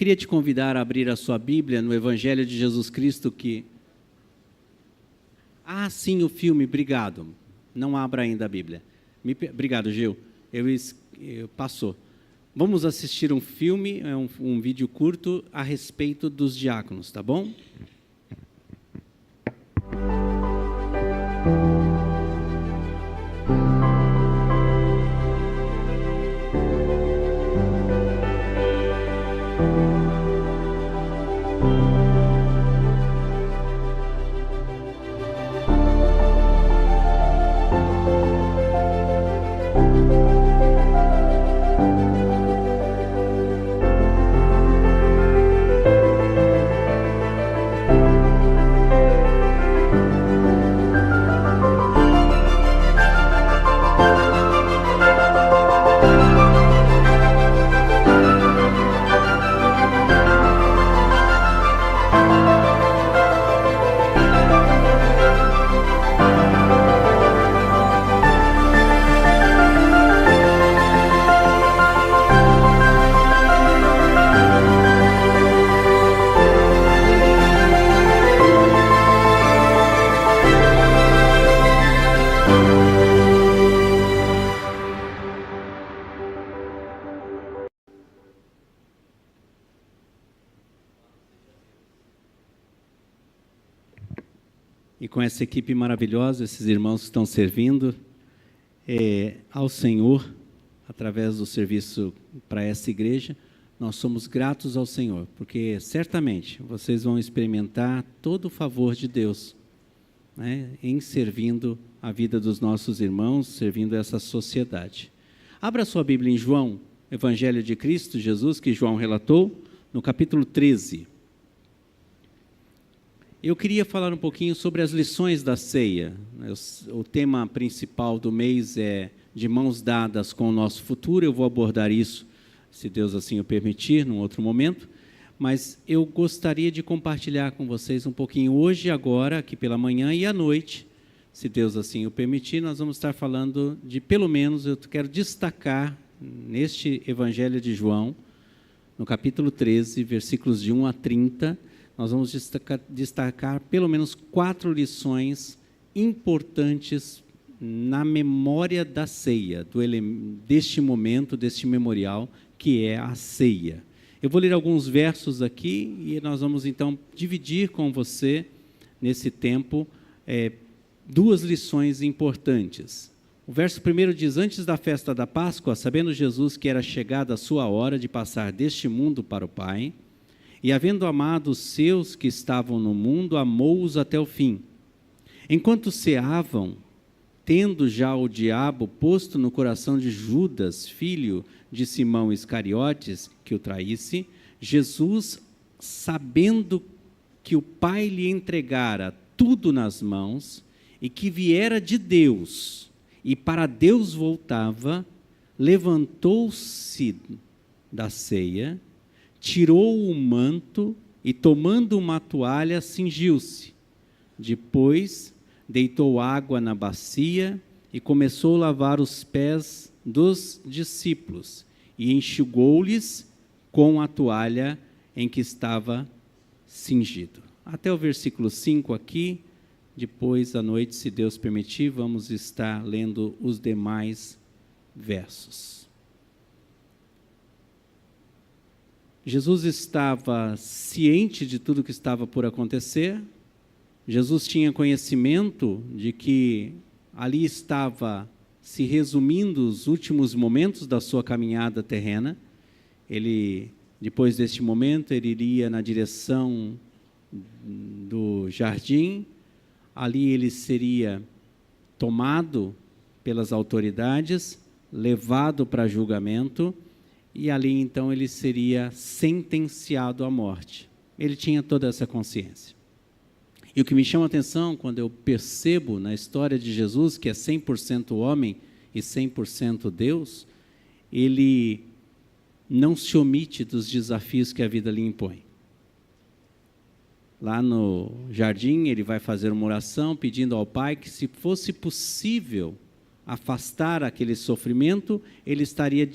queria te convidar a abrir a sua Bíblia no Evangelho de Jesus Cristo que... Ah, sim, o filme, obrigado. Não abra ainda a Bíblia. Obrigado, Gil. Passou. Vamos assistir um filme, um vídeo curto a respeito dos diáconos, tá bom? E com essa equipe maravilhosa, esses irmãos que estão servindo ao Senhor, através do serviço para essa igreja, nós somos gratos ao Senhor, porque certamente vocês vão experimentar todo o favor de Deus, né, em servindo a vida dos nossos irmãos, servindo essa sociedade. Abra sua Bíblia em João, Evangelho de Cristo Jesus, que João relatou, no capítulo 13. Eu queria falar um pouquinho sobre as lições da ceia. O tema principal do mês é de mãos dadas com o nosso futuro. Eu vou abordar isso, se Deus assim o permitir, num outro momento. Mas eu gostaria de compartilhar com vocês um pouquinho hoje, agora, aqui pela manhã e à noite, se Deus assim o permitir, nós vamos estar falando de, pelo menos, eu quero destacar neste Evangelho de João, no capítulo 13, versículos de 1 a 30, nós vamos destacar pelo menos 4 lições importantes na memória da ceia, deste momento, deste memorial, que é a ceia. Eu vou ler alguns versos aqui e nós vamos então dividir com você, nesse tempo, 2 lições importantes. O verso 1 diz: antes da festa da Páscoa, sabendo Jesus que era chegada a sua hora de passar deste mundo para o Pai, e havendo amado os seus que estavam no mundo, amou-os até o fim. Enquanto ceavam, tendo já o diabo posto no coração de Judas, filho de Simão Iscariotes, que o traísse, Jesus, sabendo que o Pai lhe entregara tudo nas mãos, e que viera de Deus, e para Deus voltava, levantou-se da ceia, tirou o manto e, tomando uma toalha, cingiu-se. Depois, deitou água na bacia e começou a lavar os pés dos discípulos e enxugou-lhes com a toalha em que estava cingido. Até o versículo 5 aqui, depois à noite, se Deus permitir, vamos estar lendo os demais versos. Jesus estava ciente de tudo que estava por acontecer. Jesus tinha conhecimento de que ali estava se resumindo os últimos momentos da sua caminhada terrena. Ele, depois deste momento, ele iria na direção do jardim. Ali ele seria tomado pelas autoridades, levado para julgamento, e ali então ele seria sentenciado à morte. Ele tinha toda essa consciência. E o que me chama a atenção quando eu percebo na história de Jesus, que é 100% homem e 100% Deus, ele não se omite dos desafios que a vida lhe impõe. Lá no jardim, ele vai fazer uma oração pedindo ao Pai que, se fosse possível afastar aquele sofrimento, ele estaria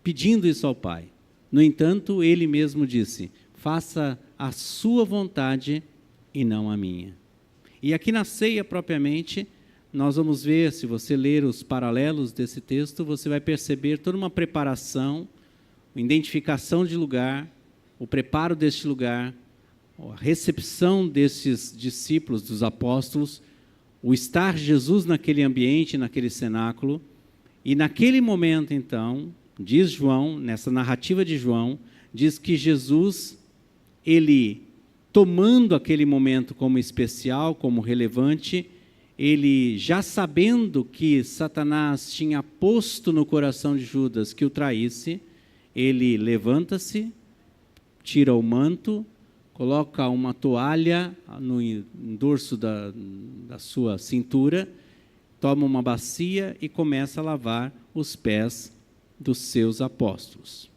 pedindo isso ao Pai. No entanto, ele mesmo disse: faça a sua vontade e não a minha. E aqui na ceia propriamente, nós vamos ver, se você ler os paralelos desse texto, você vai perceber toda uma preparação, identificação de lugar, o preparo deste lugar, a recepção desses discípulos, dos apóstolos, o estar Jesus naquele ambiente, naquele cenáculo. E naquele momento, então, diz João, nessa narrativa de João, diz que Jesus, ele, tomando aquele momento como especial, como relevante, ele, já sabendo que Satanás tinha posto no coração de Judas que o traísse, ele levanta-se, tira o manto, coloca uma toalha no dorso da sua cintura, toma uma bacia e começa a lavar os pés dos seus apóstolos.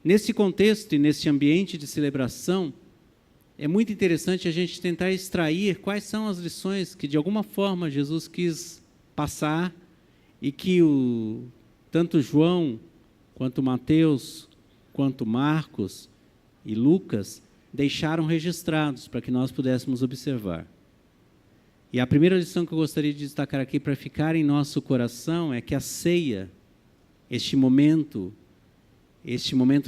Nesse contexto e nesse ambiente de celebração, é muito interessante a gente tentar extrair quais são as lições que, de alguma forma, Jesus quis passar e que tanto João, quanto Mateus, quanto Marcos e Lucas deixaram registrados para que nós pudéssemos observar. E a primeira lição que eu gostaria de destacar aqui para ficar em nosso coração é que a ceia, este momento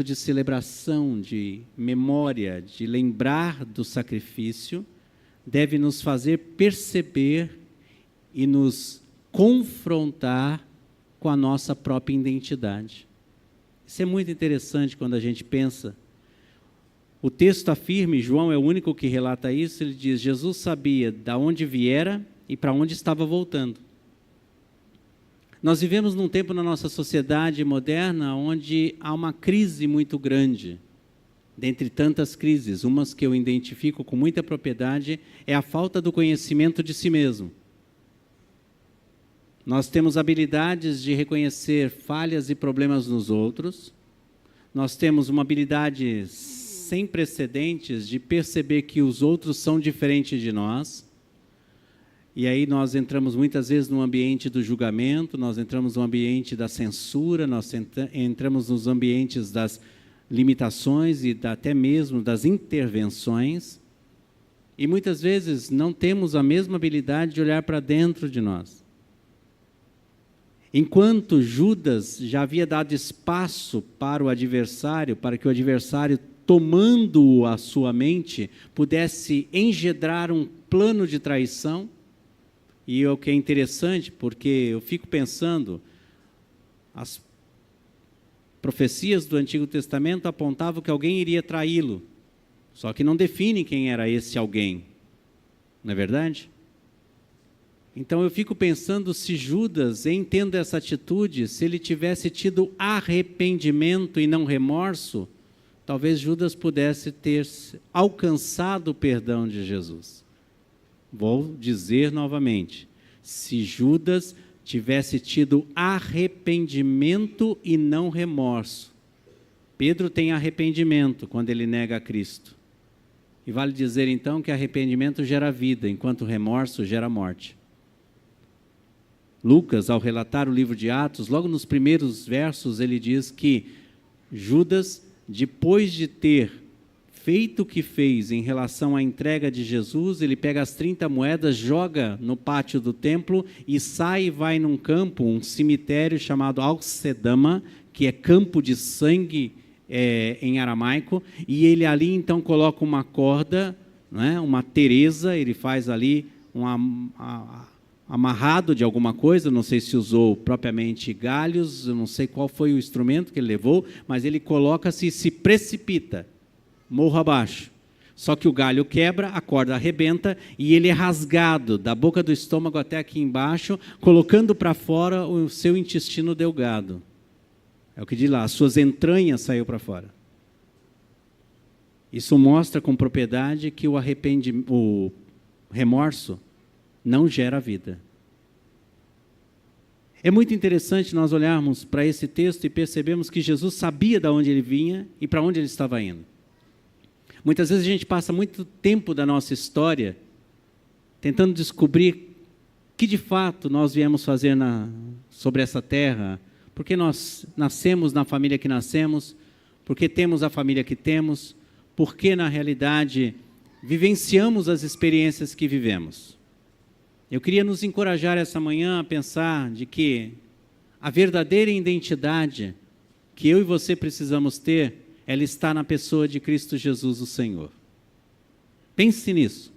de celebração, de memória, de lembrar do sacrifício, deve nos fazer perceber e nos confrontar com a nossa própria identidade. Isso é muito interessante quando a gente pensa. O texto afirma, e João é o único que relata isso, ele diz: Jesus sabia de onde viera e para onde estava voltando. Nós vivemos num tempo na nossa sociedade moderna onde há uma crise muito grande. Dentre tantas crises, umas que eu identifico com muita propriedade é a falta do conhecimento de si mesmo. Nós temos habilidades de reconhecer falhas e problemas nos outros. Nós temos uma habilidade sem precedentes de perceber que os outros são diferentes de nós. E aí nós entramos muitas vezes no ambiente do julgamento, nós entramos no ambiente da censura, nós entramos nos ambientes das limitações e até mesmo das intervenções. E muitas vezes não temos a mesma habilidade de olhar para dentro de nós. Enquanto Judas já havia dado espaço para o adversário, para que o adversário, tomando a sua mente, pudesse engendrar um plano de traição. E o que é interessante, porque eu fico pensando, as profecias do Antigo Testamento apontavam que alguém iria traí-lo, só que não define quem era esse alguém, não é verdade? Então eu fico pensando se Judas, em tendo essa atitude, se ele tivesse tido arrependimento e não remorso, talvez Judas pudesse ter alcançado o perdão de Jesus. Vou dizer novamente, se Judas tivesse tido arrependimento e não remorso. Pedro tem arrependimento quando ele nega a Cristo. E vale dizer então que arrependimento gera vida, enquanto remorso gera morte. Lucas, ao relatar o livro de Atos, logo nos primeiros versos, ele diz que Judas, depois de ter feito o que fez em relação à entrega de Jesus, ele pega as 30 moedas, joga no pátio do templo e sai e vai num campo, um cemitério chamado Alcedama, que é campo de sangue em aramaico, e ele ali então coloca uma corda, né, uma teresa, ele faz ali amarrado de alguma coisa, não sei se usou propriamente galhos, eu não sei qual foi o instrumento que ele levou, mas ele coloca-se e se precipita, morro abaixo. Só que o galho quebra, a corda arrebenta e ele é rasgado da boca do estômago até aqui embaixo, colocando para fora o seu intestino delgado. É o que diz lá, as suas entranhas saíram para fora. Isso mostra com propriedade que o remorso não gera vida. É muito interessante nós olharmos para esse texto e percebemos que Jesus sabia de onde ele vinha e para onde ele estava indo. Muitas vezes a gente passa muito tempo da nossa história tentando descobrir o que de fato nós viemos fazer sobre essa terra, Porque nós nascemos na família que nascemos, porque temos a família que temos, porque, na realidade, vivenciamos as experiências que vivemos. Eu queria nos encorajar essa manhã a pensar de que a verdadeira identidade que eu e você precisamos ter, ela está na pessoa de Cristo Jesus, o Senhor. Pense nisso.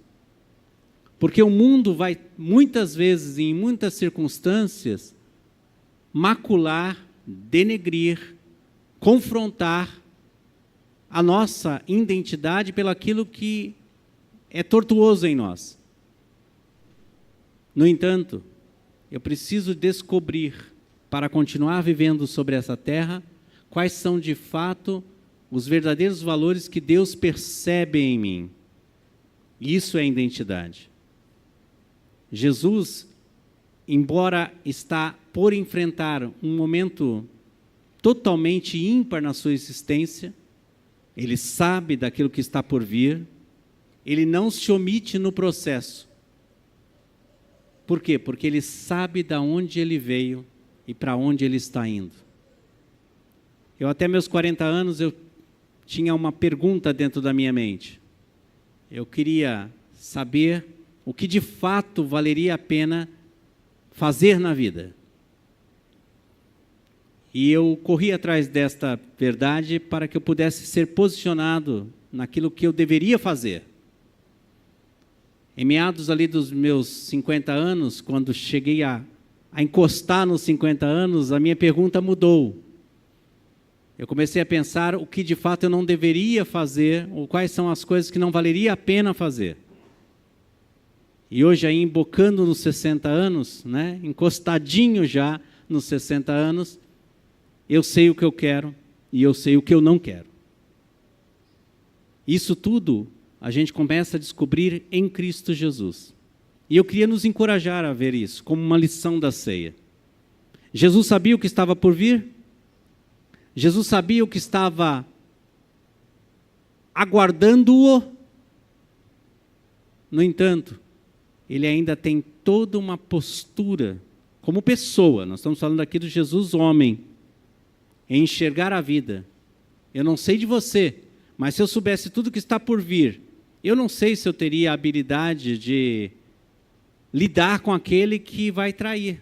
Porque o mundo vai, muitas vezes, em muitas circunstâncias, macular, denegrir, confrontar a nossa identidade pelo aquilo que é tortuoso em nós. No entanto, eu preciso descobrir, para continuar vivendo sobre essa terra, quais são de fato os verdadeiros valores que Deus percebe em mim. Isso é identidade. Jesus, embora está por enfrentar um momento totalmente ímpar na sua existência, ele sabe daquilo que está por vir, ele não se omite no processo. Por quê? Porque ele sabe de onde ele veio e para onde ele está indo. Eu, até meus 40 anos, eu tinha uma pergunta dentro da minha mente. Eu queria saber o que de fato valeria a pena fazer na vida. E eu corri atrás desta verdade para que eu pudesse ser posicionado naquilo que eu deveria fazer. Em meados ali dos meus 50 anos, quando cheguei a encostar nos 50 anos, a minha pergunta mudou. Eu comecei a pensar o que de fato eu não deveria fazer, ou quais são as coisas que não valeria a pena fazer. E hoje, aí, embocando nos 60 anos, né, encostadinho já nos 60 anos, eu sei o que eu quero e eu sei o que eu não quero. Isso tudo a gente começa a descobrir em Cristo Jesus. E eu queria nos encorajar a ver isso como uma lição da ceia. Jesus sabia o que estava por vir? Jesus sabia o que estava aguardando-o? No entanto, ele ainda tem toda uma postura como pessoa. Nós estamos falando aqui do Jesus homem, em enxergar a vida. Eu não sei de você, mas se eu soubesse tudo o que está por vir, eu não sei se eu teria a habilidade de lidar com aquele que vai trair.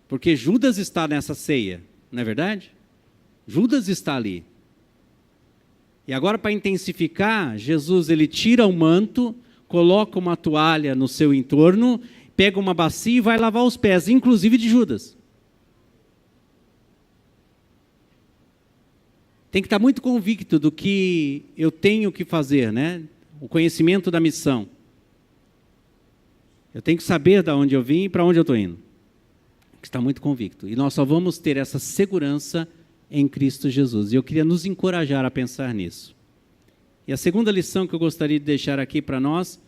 Porque Judas está nessa ceia, não é verdade? Judas está ali. E agora, para intensificar, Jesus, ele tira o manto, coloca uma toalha no seu entorno, pega uma bacia e vai lavar os pés, inclusive de Judas. Tem que estar muito convicto do que eu tenho que fazer, né? O conhecimento da missão. Eu tenho que saber de onde eu vim e para onde eu estou indo. Tem que estar muito convicto. E nós só vamos ter essa segurança em Cristo Jesus. E eu queria nos encorajar a pensar nisso. E a segunda lição que eu gostaria de deixar aqui para nós,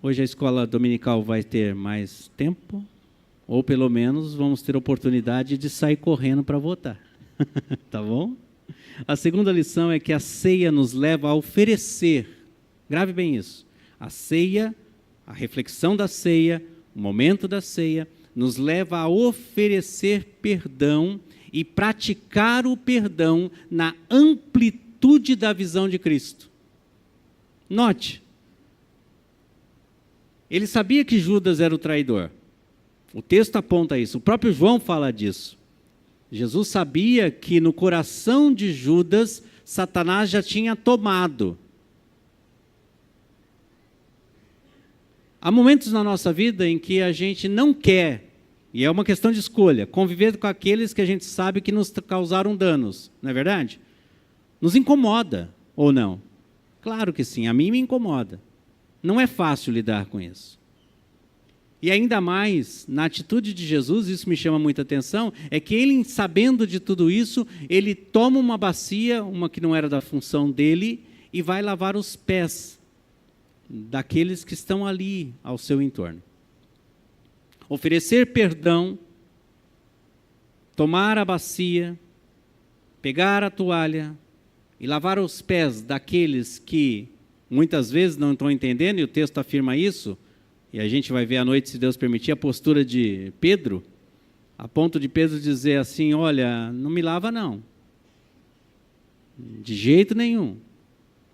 hoje a escola dominical vai ter mais tempo, ou pelo menos vamos ter oportunidade de sair correndo para votar. Tá bom? A segunda lição é que a ceia nos leva a oferecer, grave bem isso, a ceia, a reflexão da ceia, o momento da ceia, nos leva a oferecer perdão e praticar o perdão na amplitude da visão de Cristo. Note, ele sabia que Judas era o traidor. O texto aponta isso, o próprio João fala disso. Jesus sabia que no coração de Judas, Satanás já tinha tomado. Há momentos na nossa vida em que a gente não quer, e é uma questão de escolha, conviver com aqueles que a gente sabe que nos causaram danos, não é verdade? Nos incomoda, ou não? Claro que sim, a mim me incomoda. Não é fácil lidar com isso. E ainda mais, na atitude de Jesus, isso me chama muita atenção, é que ele, sabendo de tudo isso, ele toma uma bacia, uma que não era da função dele, e vai lavar os pés daqueles que estão ali ao seu entorno. Oferecer perdão, tomar a bacia, pegar a toalha e lavar os pés daqueles que muitas vezes não estão entendendo, e o texto afirma isso, e a gente vai ver à noite, se Deus permitir, a postura de Pedro. A ponto de Pedro dizer assim, olha, não me lava não. De jeito nenhum.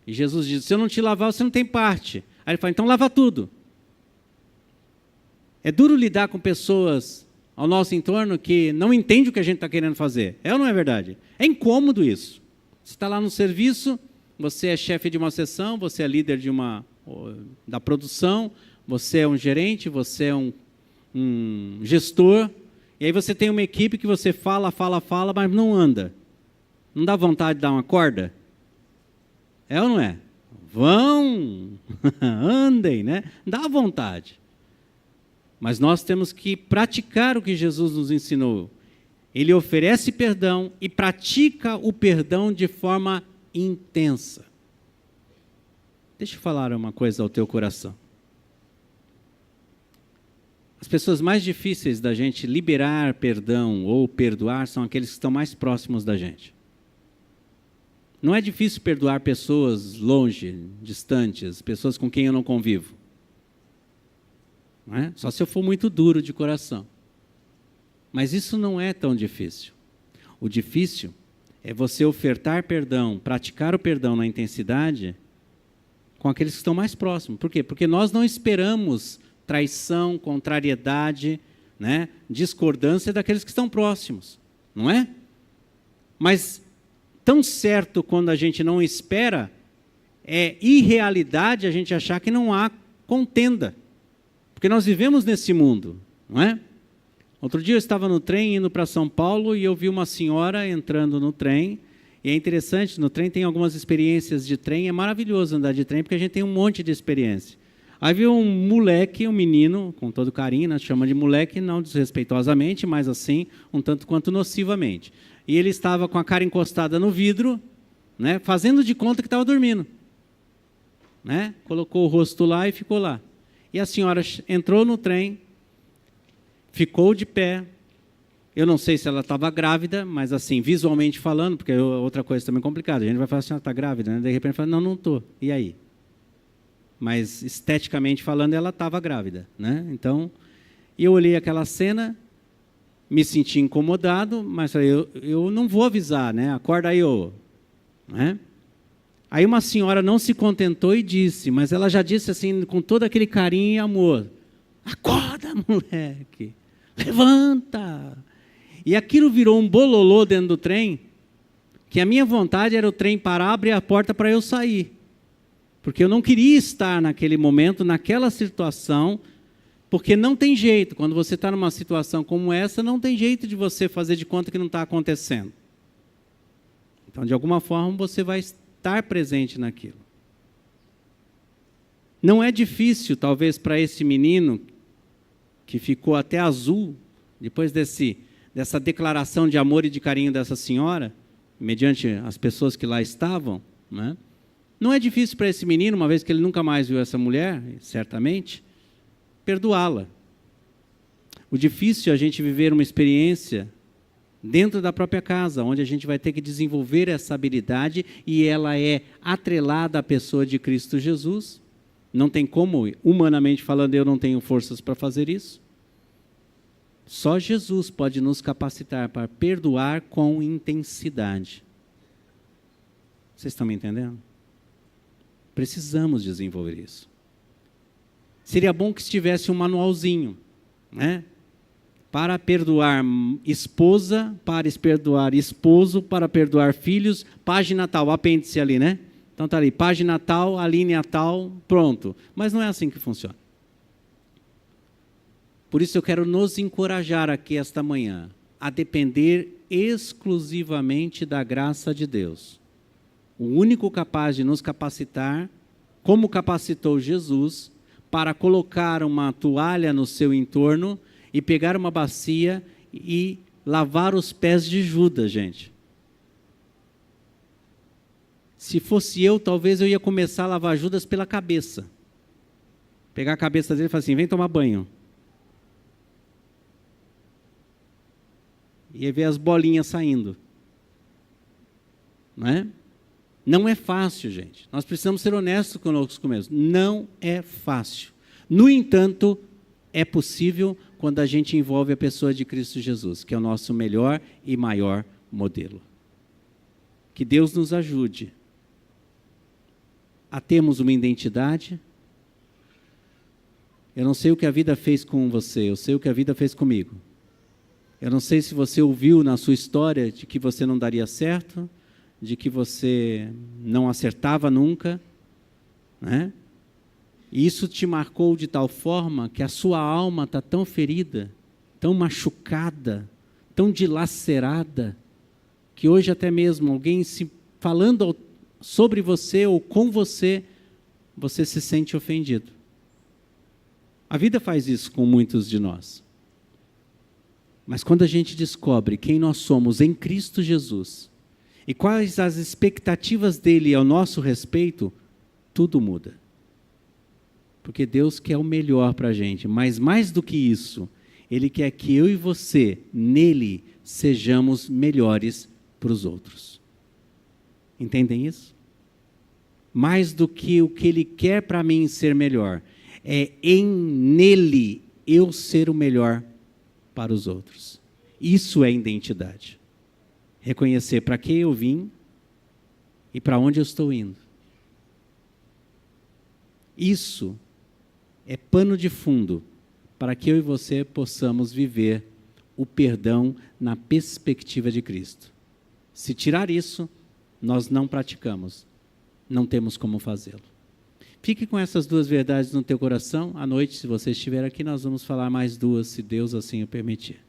E Jesus diz, se eu não te lavar, você não tem parte. Aí ele fala, então lava tudo. É duro lidar com pessoas ao nosso entorno que não entendem o que a gente está querendo fazer. É ou não é verdade? É incômodo isso. Você está lá no serviço, você é chefe de uma seção, você é líder da produção, você é um gerente, você é um gestor, e aí você tem uma equipe que você fala, mas não anda. Não dá vontade de dar uma corda? É ou não é? Vão, andem, né? Dá vontade. Mas nós temos que praticar o que Jesus nos ensinou. Ele oferece perdão e pratica o perdão de forma intensa. Deixa eu falar uma coisa ao teu coração. As pessoas mais difíceis da gente liberar perdão ou perdoar são aqueles que estão mais próximos da gente. Não é difícil perdoar pessoas longe, distantes, pessoas com quem eu não convivo. Não é? Só se eu for muito duro de coração. Mas isso não é tão difícil. O difícil é você ofertar perdão, praticar o perdão na intensidade com aqueles que estão mais próximos. Por quê? Porque nós não esperamos traição, contrariedade, né, discordância daqueles que estão próximos, não é? Mas tão certo quando a gente não espera, é irrealidade a gente achar que não há contenda. Porque nós vivemos nesse mundo, não é? Outro dia eu estava no trem indo para São Paulo e eu vi uma senhora entrando no trem. E é interessante, no trem tem algumas experiências de trem, é maravilhoso andar de trem porque a gente tem um monte de experiência. Aí viu um moleque, um menino, com todo carinho, nós chamamos de moleque, não desrespeitosamente, mas assim, um tanto quanto nocivamente. E ele estava com a cara encostada no vidro, né, fazendo de conta que estava dormindo. Né? Colocou o rosto lá e ficou lá. E a senhora entrou no trem, ficou de pé. Eu não sei se ela estava grávida, mas assim, visualmente falando, porque é outra coisa também complicada. A gente vai falar, a senhora está grávida, né? De repente fala, não estou. E aí? Mas esteticamente falando, ela estava grávida, né? Então, eu olhei aquela cena, me senti incomodado, mas falei, eu não vou avisar, né? Acorda aí, ô. Né? Aí uma senhora não se contentou e disse, mas ela já disse assim, com todo aquele carinho e amor, acorda, moleque, levanta. E aquilo virou um bololô dentro do trem, que a minha vontade era o trem parar, abrir a porta para eu sair. Porque eu não queria estar naquele momento, naquela situação, porque não tem jeito. Quando você está numa situação como essa, não tem jeito de você fazer de conta que não está acontecendo. Então, de alguma forma, você vai estar presente naquilo. Não é difícil, talvez, para esse menino, que ficou até azul, depois dessa declaração de amor e de carinho dessa senhora, mediante as pessoas que lá estavam, né? Não é difícil para esse menino, uma vez que ele nunca mais viu essa mulher, certamente, perdoá-la. O difícil é a gente viver uma experiência dentro da própria casa, onde a gente vai ter que desenvolver essa habilidade e ela é atrelada à pessoa de Cristo Jesus. Não tem como, humanamente falando, eu não tenho forças para fazer isso. Só Jesus pode nos capacitar para perdoar com intensidade. Vocês estão me entendendo? Precisamos desenvolver isso. Seria bom que estivesse um manualzinho, né? Para perdoar esposa, para perdoar esposo, para perdoar filhos, página tal, apêndice ali, né? Então está ali, página tal, a linha tal, pronto. Mas não é assim que funciona. Por isso eu quero nos encorajar aqui esta manhã a depender exclusivamente da graça de Deus. O único capaz de nos capacitar, como capacitou Jesus, para colocar uma toalha no seu entorno e pegar uma bacia e lavar os pés de Judas, gente. Se fosse eu, talvez eu ia começar a lavar Judas pela cabeça. Pegar a cabeça dele e falar assim, vem tomar banho. E ver as bolinhas saindo. Não é? Não é fácil, gente. Nós precisamos ser honestos conosco mesmos. Não é fácil. No entanto, é possível quando a gente envolve a pessoa de Cristo Jesus, que é o nosso melhor e maior modelo. Que Deus nos ajude a termos uma identidade. Eu não sei o que a vida fez com você, eu sei o que a vida fez comigo. Eu não sei se você ouviu na sua história de que você não daria certo, de que você não acertava nunca, né? E isso te marcou de tal forma que a sua alma está tão ferida, tão machucada, tão dilacerada, que hoje até mesmo alguém falando sobre você ou com você, você se sente ofendido. A vida faz isso com muitos de nós. Mas quando a gente descobre quem nós somos em Cristo Jesus e quais as expectativas dele ao nosso respeito, tudo muda. Porque Deus quer o melhor para a gente, mas mais do que isso, Ele quer que eu e você, nele, sejamos melhores para os outros. Entendem isso? Mais do que o que Ele quer para mim ser melhor, é nele eu ser o melhor para os outros. Isso é identidade. Reconhecer para que eu vim e para onde eu estou indo. Isso é pano de fundo para que eu e você possamos viver o perdão na perspectiva de Cristo. Se tirar isso, nós não praticamos, não temos como fazê-lo. Fique com essas duas verdades no teu coração. À noite, se você estiver aqui, nós vamos falar mais duas, se Deus assim o permitir.